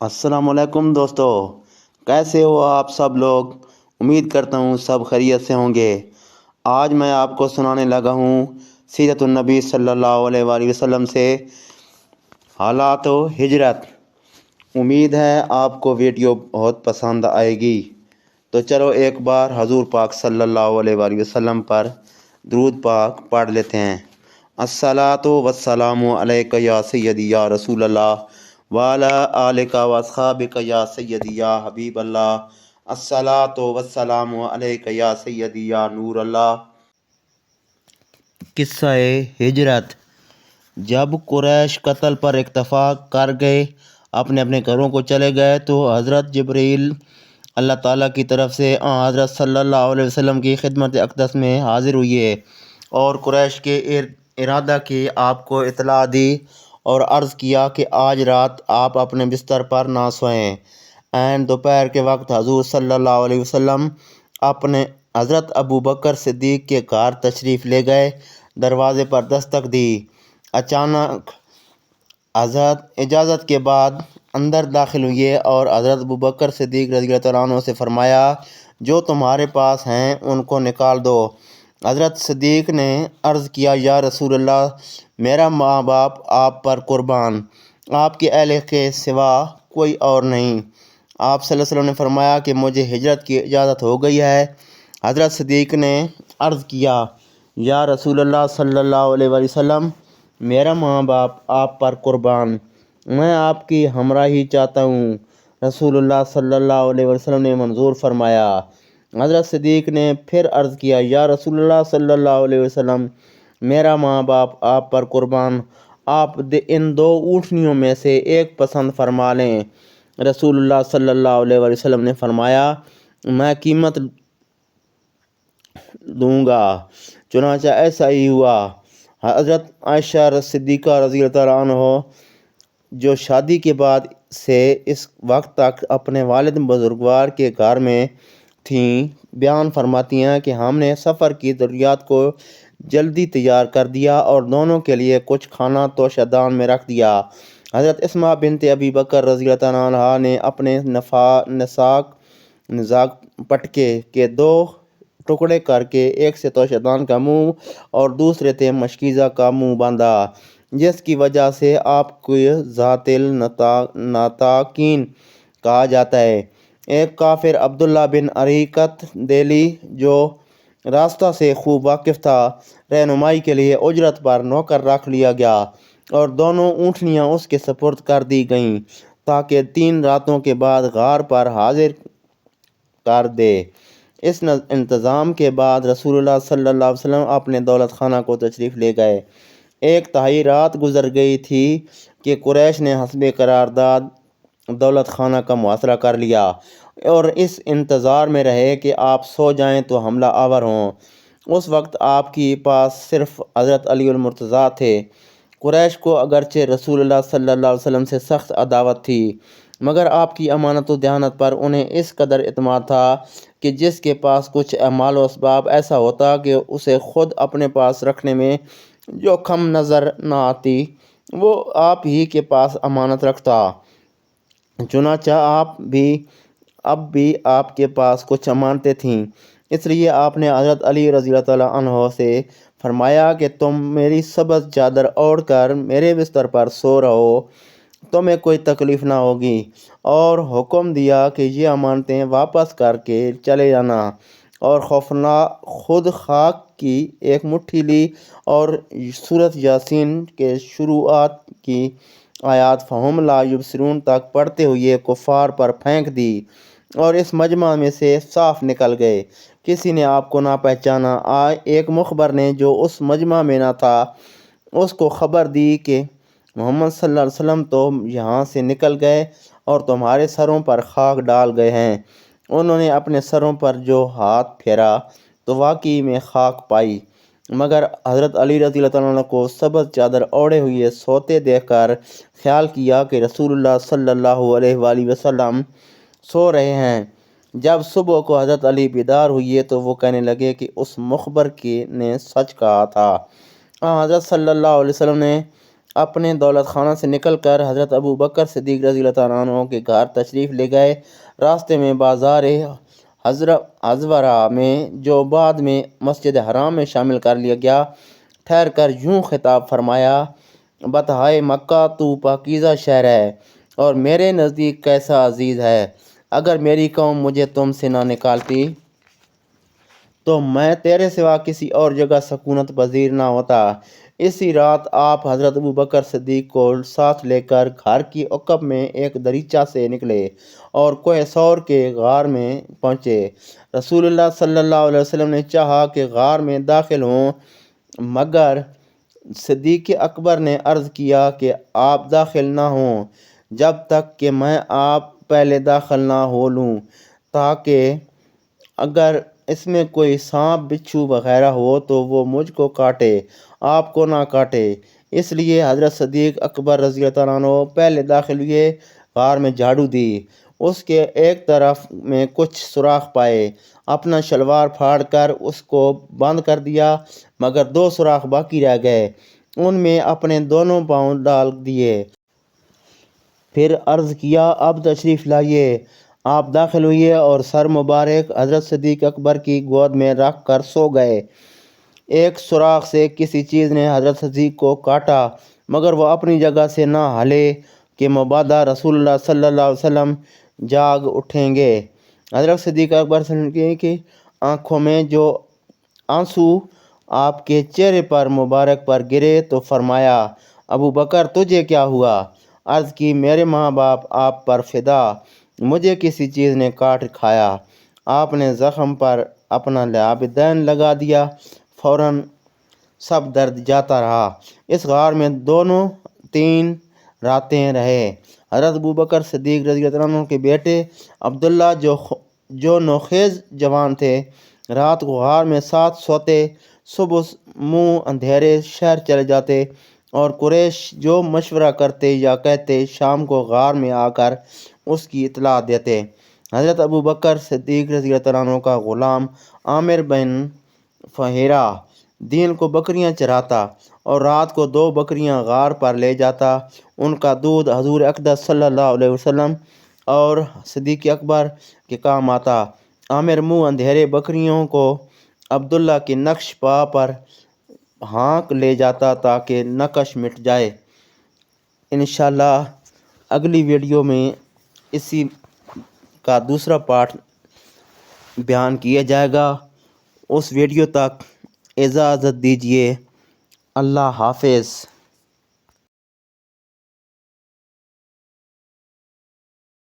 السلام علیکم دوستو، کیسے ہو آپ سب لوگ؟ امید کرتا ہوں سب خیریت سے ہوں گے۔ آج میں آپ کو سنانے لگا ہوں سیرت النبی صلی اللہ علیہ وآلہ وسلم سے حالات و ہجرت۔ امید ہے آپ کو ویڈیو بہت پسند آئے گی، تو چلو ایک بار حضور پاک صلی اللہ علیہ وآلہ وسلم پر درود پاک پڑھ لیتے ہیں۔ الصلاۃ والسلام علیک یا سیدی یا رسول اللہ وعلی آلک واصحابک یا سیدی یا حبیب اللہ، الصلاۃ والسلام علیک یا سیدی یا نور اللہ۔ قصہ ہجرت۔ جب قریش قتل پر اتفاق کر گئے، اپنے اپنے گھروں کو چلے گئے، تو حضرت جبرائیل اللہ تعالیٰ کی طرف سے حضرت صلی اللہ علیہ وسلم کی خدمت اقدس میں حاضر ہوئے اور قریش کے ارادہ کی آپ کو اطلاع دی اور عرض کیا کہ آج رات آپ اپنے بستر پر نہ سوئیں۔ عین دوپہر کے وقت حضور صلی اللہ علیہ وسلم اپنے حضرت ابو بکر صدیق کے گھر تشریف لے گئے، دروازے پر دستک دی۔ اچانک حضرت اجازت کے بعد اندر داخل ہوئے اور حضرت ابو بکر صدیق رضی اللہ تعالیٰ عنہ سے فرمایا، جو تمہارے پاس ہیں ان کو نکال دو۔ حضرت صدیق نے عرض کیا، یا رسول اللہ، میرا ماں باپ آپ پر قربان، آپ کے اہل کے سوا کوئی اور نہیں۔ آپ صلی اللہ علیہ وسلم نے فرمایا کہ مجھے ہجرت کی اجازت ہو گئی ہے۔ حضرت صدیق نے عرض کیا، یا رسول اللہ صلی اللہ علیہ وآلہ وسلم، میرا ماں باپ آپ پر قربان، میں آپ کی ہمراہی چاہتا ہوں۔ رسول اللہ صلی اللہ علیہ وسلم نے منظور فرمایا۔ حضرت صدیق نے پھر عرض کیا، یا رسول اللہ صلی اللہ علیہ وسلم، میرا ماں باپ آپ پر قربان، آپ ان دو اونٹنیوں میں سے ایک پسند فرما لیں۔ رسول اللہ صلی اللہ علیہ وسلم نے فرمایا، میں قیمت دوں گا۔ چنانچہ ایسا ہی ہوا۔ حضرت عائشہ صدیقہ رضی اللہ تعالیٰ عنہ، جو شادی کے بعد سے اس وقت تک اپنے والد بزرگوار کے گھر میں تھیں، بیان فرماتی ہیں کہ ہم نے سفر کی ضروریات کو جلدی تیار کر دیا اور دونوں کے لیے کچھ کھانا توشہ دان میں رکھ دیا۔ حضرت اسماء بنت ابی بکر رضی اللہ تعالیٰ عنہ نے اپنے نزاک پٹکے کے دو ٹکڑے کر کے ایک سے توشہ دان کا منہ اور دوسرے سے مشکیزہ کا منہ باندھا، جس کی وجہ سے آپ کو ذات النطاقین کہا جاتا ہے۔ ایک کافر عبداللہ بن اریقت دیلی، جو راستہ سے خوب واقف تھا، رہنمائی کے لیے اجرت پر نوکر رکھ لیا گیا اور دونوں اونٹنیاں اس کے سپرد کر دی گئیں تاکہ 3 راتوں کے بعد غار پر حاضر کر دے۔ اس انتظام کے بعد رسول اللہ صلی اللہ علیہ وسلم اپنے دولت خانہ کو تشریف لے گئے۔ 1/3 رات گزر گئی تھی کہ قریش نے حسب قرارداد دولت خانہ کا محاصرہ کر لیا اور اس انتظار میں رہے کہ آپ سو جائیں تو حملہ آور ہوں۔ اس وقت آپ کی پاس صرف حضرت علی المرتضیٰ تھے۔ قریش کو اگرچہ رسول اللہ صلی اللہ علیہ وسلم سے سخت عداوت تھی، مگر آپ کی امانت و دیانت پر انہیں اس قدر اعتماد تھا کہ جس کے پاس کچھ مال و اسباب ایسا ہوتا کہ اسے خود اپنے پاس رکھنے میں جوخم نظر نہ آتی، وہ آپ ہی کے پاس امانت رکھتا۔ چنانچہ اب بھی آپ کے پاس کچھ امانتیں تھیں، اس لیے آپ نے حضرت علی رضی اللہ تعالیٰ عنہ سے فرمایا کہ تم میری سبز چادر اوڑھ کر میرے بستر پر سو رہو، تمہیں کوئی تکلیف نہ ہوگی، اور حکم دیا کہ یہ امانتیں واپس کر کے چلے جانا، اور خود خاک کی ایک مٹھی لی اور سورۃ یاسین کے شروعات کی آیات فَهُمْ لَا يُبْصِرُونَ تک پڑھتے ہوئے کفار پر پھینک دی اور اس مجمع میں سے صاف نکل گئے۔ کسی نے آپ کو نہ پہچانا۔ ایک مخبر نے، جو اس مجمع میں نہ تھا، اس کو خبر دی کہ محمد صلی اللہ علیہ وسلم تو یہاں سے نکل گئے اور تمہارے سروں پر خاک ڈال گئے ہیں۔ انہوں نے اپنے سروں پر جو ہاتھ پھیرا تو واقعی میں خاک پائی، مگر حضرت علی رضی اللہ تعالیٰ عنہ کو سبز چادر اوڑھے ہوئے سوتے دیکھ کر خیال کیا کہ رسول اللہ صلی اللہ علیہ وآلہ وسلم سو رہے ہیں۔ جب صبح کو حضرت علی بیدار ہوئے تو وہ کہنے لگے کہ اس مخبر نے سچ کہا تھا۔ حضرت صلی اللہ علیہ وسلم نے اپنے دولت خانہ سے نکل کر حضرت ابو بکر صدیق رضی اللہ تعالیٰ عنہ کے گھر تشریف لے گئے۔ راستے میں بازار حضورہ میں، جو بعد میں مسجد حرام میں شامل کر لیا گیا، ٹھہر کر یوں خطاب فرمایا: بتہائے مکہ، تو پاکیزہ شہر ہے اور میرے نزدیک کیسا عزیز ہے۔ اگر میری قوم مجھے تم سے نہ نکالتی تو میں تیرے سوا کسی اور جگہ سکونت پذیر نہ ہوتا۔ اسی رات آپ حضرت ابو بکر صدیق کو ساتھ لے کر گھر کی عقب میں ایک دریچہ سے نکلے اور کوہ ثور کے غار میں پہنچے۔ رسول اللہ صلی اللہ علیہ وسلم نے چاہا کہ غار میں داخل ہوں، مگر صدیق اکبر نے عرض کیا کہ آپ داخل نہ ہوں جب تک کہ میں آپ پہلے داخل نہ ہو لوں، تاکہ اگر اس میں کوئی سانپ بچھو وغیرہ ہو تو وہ مجھ کو کاٹے، آپ کو نہ کاٹے۔ اس لیے حضرت صدیق اکبر رضی اللہ عنہ پہلے داخل ہوئے، غار میں جھاڑو دی، اس کے ایک طرف میں کچھ سوراخ پائے، اپنا شلوار پھاڑ کر اس کو بند کر دیا، مگر 2 سوراخ باقی رہ گئے، ان میں اپنے دونوں پاؤں ڈال دیے۔ پھر عرض کیا: اب تشریف لائیے۔ آپ داخل ہوئے اور سر مبارک حضرت صدیق اکبر کی گود میں رکھ کر سو گئے۔ ایک سوراخ سے کسی چیز نے حضرت صدیق کو کاٹا، مگر وہ اپنی جگہ سے نہ ہلے کہ مبادا رسول اللہ صلی اللہ علیہ وسلم جاگ اٹھیں گے۔ حضرت صدیق اکبر صلی اللہ علیہ وسلم کی آنکھوں میں جو آنسو آپ کے چہرے پر مبارک پر گرے تو فرمایا: ابو بکر، تجھے کیا ہوا؟ عرض کی: میرے ماں باپ آپ پر فدا، مجھے کسی چیز نے کاٹ کھایا۔ آپ نے زخم پر اپنا لعابدین لگا دیا، فوراً سب درد جاتا رہا۔ اس غار میں 3 راتیں رہے۔ حضرت ابو بکر صدیق رضی اللہ عنہ کے بیٹے عبداللہ جو نوخیز جوان تھے، رات کو غار میں ساتھ سوتے، صبح منہ اندھیرے شہر چلے جاتے، اور قریش جو مشورہ کرتے یا کہتے شام کو غار میں آ کر اس کی اطلاع دیتے۔ حضرت ابو بکر صدیق رضی اللہ عنہ کا غلام عامر بن فہیرہ دن کو بکریاں چراتا اور رات کو 2 بکریاں غار پر لے جاتا۔ ان کا دودھ حضور اقدس صلی اللہ علیہ وسلم اور صدیق اکبر کے کام آتا۔ عامر منہ اندھیرے بکریوں کو عبداللہ کی نقش پا پر ہانک لے جاتا تاکہ نقش مٹ جائے۔ انشاءاللہ اگلی ویڈیو میں اسی کا دوسرا پارٹ بیان کیا جائے گا۔ اس ویڈیو تک اجازت دیجیے۔ اللہ حافظ۔